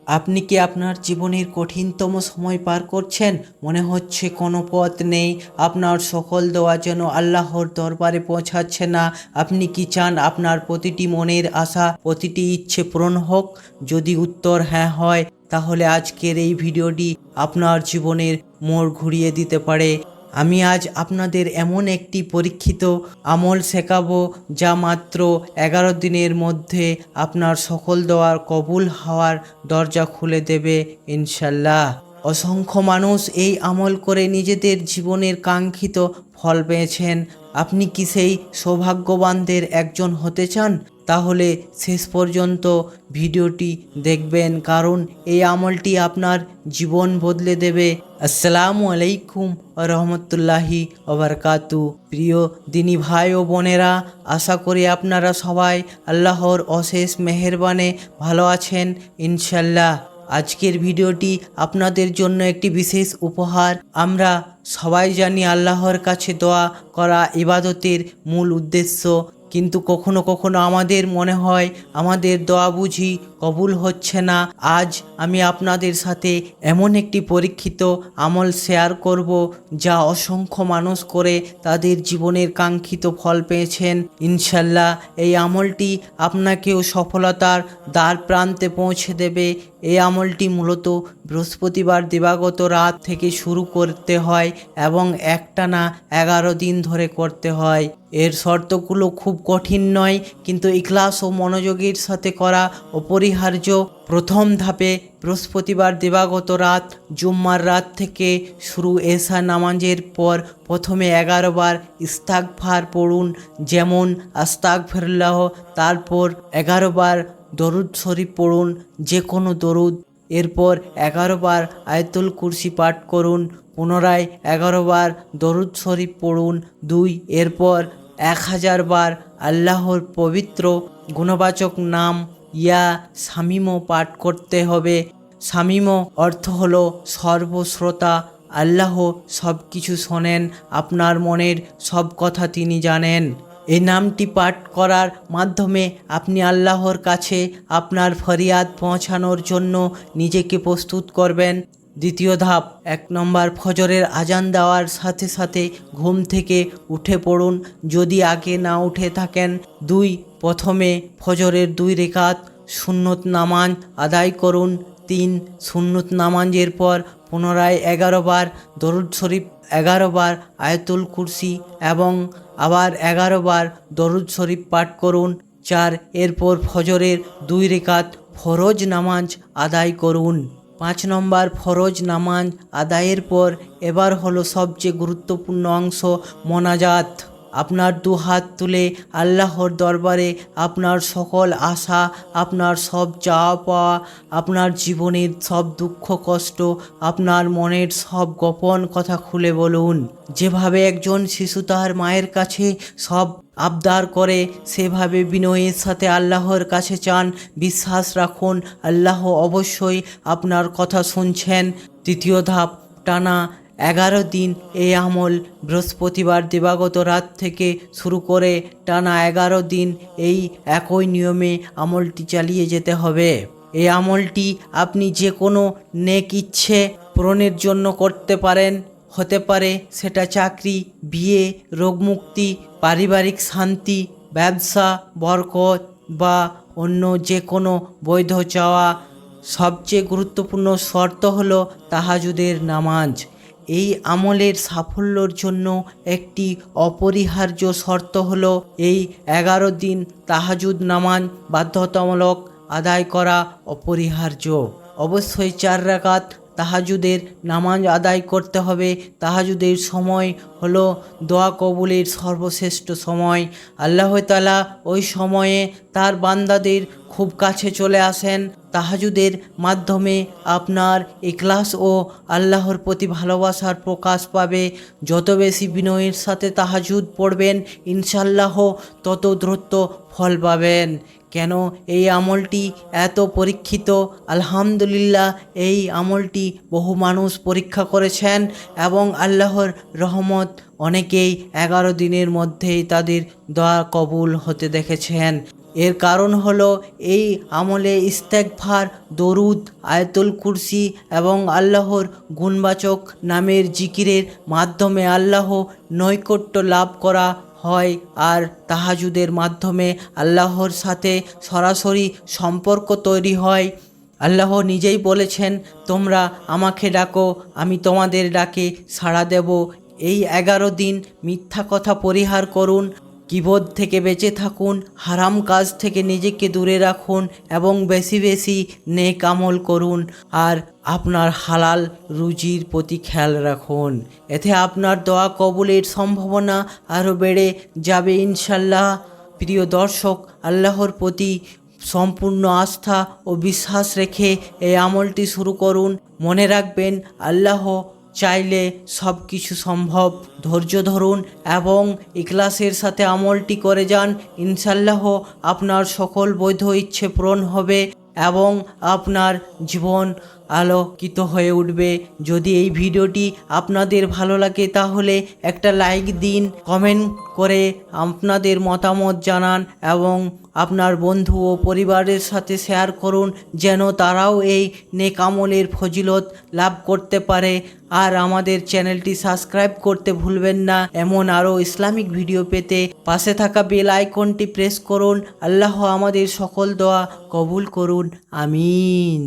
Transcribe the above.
আপনি কি আপনার জীবনের কঠিনতম সময় পার করছেন? মনে হচ্ছে কোনো পথ নেই, আপনার সকল দোয়া যেন আল্লাহর দরবারে পৌঁছাচ্ছে না। আপনি কি চান আপনার প্রতিটি মনের আশা, প্রতিটি ইচ্ছে পূরণ হোক? যদি উত্তর হ্যাঁ হয়, তাহলে আজকের এই ভিডিওটি আপনার জীবনের মোড় ঘুরিয়ে দিতে পারে। আমি আজ আপনাদের এমন একটি পরীক্ষিত আমল শেখাবো যা মাত্র 11 দিনের মধ্যে আপনার সকল দোয়ার কবুল হওয়ার দরজা খুলে দেবে ইনশাল্লাহ। অসংখ্য মানুষ এই আমল করে নিজেদের জীবনের কাঙ্ক্ষিত ফল পেয়েছেন। আপনি কি সেই সৌভাগ্যবানদের একজন হতে চান? তাহলে শেষ পর্যন্ত ভিডিওটি দেখবেন, কারণ এই আমলটি আপনার জীবন বদলে দেবে। আসসালামু আলাইকুম রহমতুল্লাহি ওবারকাতু। প্রিয় দিনী ভাই ও বোনেরা, আশা করি আপনারা সবাই আল্লাহর অশেষ মেহেরবানে ভালো আছেন ইনশাল্লাহ। আজকের ভিডিওটি আপনাদের জন্য একটি বিশেষ উপহার। আমরা সবাই জানি আল্লাহর কাছে দোয়া করা ইবাদতের মূল উদ্দেশ্য, কিন্তু কখনো কখনো আমাদের মনে হয় আমাদের দোয়া বুঝি কবুল হচ্ছে না। আজ আমি আপনাদের সাথে এমন একটি পরীক্ষিত আমল শেয়ার করব যা অসংখ্য মানুষ করে তাদের জীবনের কাঙ্ক্ষিত ফল পেয়েছেন ইনশাল্লাহ। এই আমলটি আপনাকেও সফলতার দ্বার প্রান্তে পৌঁছে দেবে। এই আমলটি মূলত বৃহস্পতিবার দিবাগত রাত থেকে শুরু করতে হয় এবং একটানা 11 দিন ধরে করতে হয়। এর শর্তগুলো খুব কঠিন নয়, কিন্তু ইখলাস ও মনোযোগের সাথে করা অপরিহার্য। প্রথম ধাপে বৃহস্পতিবার দিবাগত রাত, জুম্মার রাত থেকে শুরু এশা নামাজের পর প্রথমে 11 বার ইস্তাগফার পড়ুন, যেমন আস্তাগফিরুল্লাহ। তারপর 11 বার দরুদ শরীফ পড়ুন, যে কোনো দরুদ। এরপর 11 বার আয়াতুল কুরসি পাঠ করুন, পুনরায় 11 বার দরুদ শরীফ পড়ুন 2। এরপর 1000 বার আল্লাহর পবিত্র গুণবাচক নাম ইয়া শামিমও পাঠ করতে হবে। শামিম অর্থ হলো সর্বশ্রোতা। আল্লাহ সব কিছু শোনেন, আপনার মনের সব কথা তিনি জানেন। এই নামটি পাঠ করার মাধ্যমে আপনি আল্লাহর কাছে আপনার ফরিয়াদ পৌঁছানোর জন্য নিজেকে প্রস্তুত করবেন। দ্বিতীয় ধাপ, 1 নম্বর, ফজরের আজান দেওয়ার সাথে সাথে ঘুম থেকে উঠে পড়ুন, যদি আগে না উঠে থাকেন। 2, প্রথমে ফজরের 2 রেকাত সুন্নত নামাজ আদায় করুন। 3, সুন্নত নামাজের পর পুনরায় 11 বার দরুদ শরীফ, 11 বার আয়াতুল কুরসি এবং আবার 11 বার দরুদ শরীফ পাঠ করুন। 4, এরপর ফজরের 2 রেকাত ফরজ নামাজ আদায় করুন। 5 নম্বর, ফরজ নামাজ আদায়ের পর এবার হলো সবচেয়ে গুরুত্বপূর্ণ অংশ, মোনাজাত। আপনার 2 হাত তুলে আল্লাহর দরবারে আপনার সকল আশা, আপনার সব চাওয়া পাওয়া, আপনার জীবনের সব দুঃখ কষ্ট, আপনার মনের সব গোপন কথা খুলে বলুন। যেভাবে একজন শিশু তার মায়ের কাছে সব আবদার করে, সেভাবে বিনয়ের সাথে আল্লাহর কাছে চান। বিশ্বাস রাখুন, আল্লাহ অবশ্যই আপনার কথা শুনছেন। তৃতীয় ধাপ, টানা 11 দিন এই আমল, বৃহস্পতিবার দিবাগত রাত থেকে শুরু করে টানা 11 দিন এই একই নিয়মে আমলটি চালিয়ে যেতে হবে। এই আমলটি আপনি যে কোনো নেক ইচ্ছে পূরণের জন্য করতে পারেন। হতে পারে সেটা চাকরি, বিয়ে, রোগমুক্তি, পারিবারিক শান্তি, ব্যবসা, বরকত বা অন্য যে কোনো বৈধ চাওয়া। সবচেয়ে গুরুত্বপূর্ণ শর্ত হলো তাহাজ্জুদের নামাজ। এই আমলের সাফল্যর জন্য একটি অপরিহার্য শর্ত হলো এই 11 দিন তাহাজ্জুদ নামাজ বাধ্যতামূলক আদায় করা অপরিহার্য। অবশ্যই 4 রাকাত তাহাজ্জুদের নামাজ আদায় করতে হবে। তাহাজ্জুদের সময় হলো দোয়া কবুলের সর্বশ্রেষ্ঠ সময়। আল্লাহ তাআলা ওই সময়ে তার বান্দাদের খুব কাছে চলে আসেন। তাহাজ্জুদের মাধ্যমে আপনার ইখলাস ও আল্লাহর প্রতি ভালোবাসার প্রকাশ পাবে। যত বেশি বিনয়ের সাথে তাহাজ্জুদ পড়বেন ইনশাল্লাহ তত দ্রুত ফল পাবেন। কেন এই আমলটি এত পরীক্ষিত? আলহামদুলিল্লাহ, এই আমলটি বহু মানুষ পরীক্ষা করেছেন এবং আল্লাহর রহমত অনেকেই 11 দিনের মধ্যেই তাদের দোয়া কবুল হতে দেখেছেন। এর কারণ হলো এই আমলে ইস্তেগফার, দরুদ, আয়াতুল কুরসি এবং আল্লাহর গুণবাচক নামের জিকিরের মাধ্যমে আল্লাহ নৈকট্য লাভ করা হয় আর তাহাজুদের মাধ্যমে আল্লাহর সাথে সরাসরি সম্পর্ক তৈরি হয়। আল্লাহ নিজেই বলেছেন, তোমরা আমাকে ডাকো, আমি তোমাদের ডাকে সাড়া দেব। এই 11 দিন মিথ্যা কথা পরিহার করুন, কিবত থেকে বেঁচে থাকুন, হারাম কাজ থেকে নিজেকে দূরে রাখুন এবং বেশি বেশি নেক আমল করুন আর আপনার হালাল রুজির প্রতি খেয়াল রাখুন। এতে আপনার দোয়া কবুলের সম্ভাবনা আরও বেড়ে যাবে ইনশাল্লাহ। প্রিয় দর্শক, আল্লাহর প্রতি সম্পূর্ণ আস্থা ও বিশ্বাস রেখে এই আমলটি শুরু করুন। মনে রাখবেন, আল্লাহ চাইলে সব কিছু সম্ভব। ধৈর্য ধরুন এবং ইখলাসের সাথে আমলটি করে যান। ইনশাল্লাহ আপনার সকল বৈধ ইচ্ছে পূরণ হবে এবং আপনার জীবন আলোকিত হয়ে উঠবে। যদি এই ভিডিওটি আপনাদের ভালো লাগে তাহলে একটা লাইক দিন, কমেন্ট করে আপনাদের মতামত জানান এবং আপনার বন্ধু ও পরিবারের সাথে শেয়ার করুন যেন তারাও এই নেক আমলের ফজিলত লাভ করতে পারে। আর আমাদের চ্যানেলটি সাবস্ক্রাইব করতে ভুলবেন না। এমন আরও ইসলামিক ভিডিও পেতে পাশে থাকা বেল আইকনটি প্রেস করুন। আল্লাহ আমাদের সকল দোয়া কবুল করুন। আমিন।